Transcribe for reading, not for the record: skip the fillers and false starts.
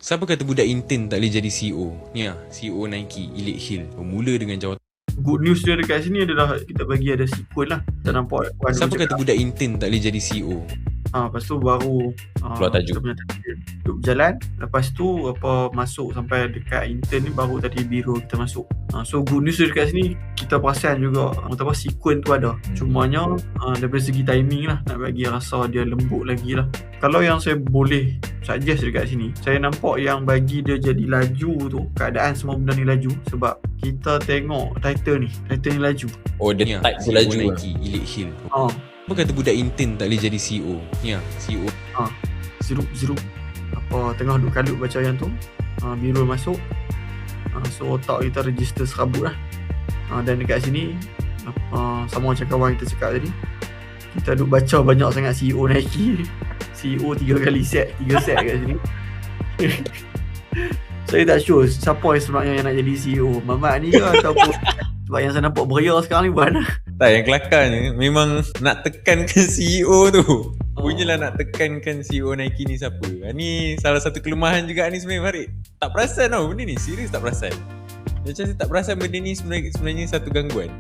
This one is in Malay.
Siapa kata budak intern tak boleh jadi CEO? Ni lah, CEO Nike, Elite Hill. Bermula dengan jawatan. Good news dia dekat sini adalah kita bagi ada sequel lah. Kita nampak Siapa kata budak intern tak boleh jadi CEO? lepas tu baru Keluar tajuk. kita punya target duduk berjalan. Lepas tu masuk sampai dekat intern ni baru tadi biro kita masuk. So good news dia dekat sini kita perasan juga sequence tu ada. Cumanya daripada segi timing lah, nak bagi rasa dia lembut lagi lah. Kalau yang saya boleh suggest dekat sini, saya nampak yang bagi dia jadi laju tu, keadaan semua benda ni laju sebab kita tengok title ni laju. Oh, dia type tu laju Nike, Elite Hill. Apa kata budak intern tak boleh jadi CEO? Ni lah, CEO. Ziruk tengah duduk kalut baca yang tu. Biro masuk. So otak kita register serabut lah. Dan dekat sini sama macam kawan kita cakap tadi, kita duduk baca banyak sangat CEO Nike. CEO 3 set kat sini. Saya tak sure siapa yang sebenarnya yang nak jadi CEO, Mamat ni ke ataupun sebab yang saya nampak beria sekarang ni bukan. Tak, yang kelakarnya memang nak tekankan CEO tu. Punyalah nak tekankan CEO Nike ni siapa. Ni salah satu kelemahan juga ni sebenarnya, Farid. Tak perasan tau benda ni, serius tak perasan. Macam saya tak perasan benda ni sebenarnya satu gangguan.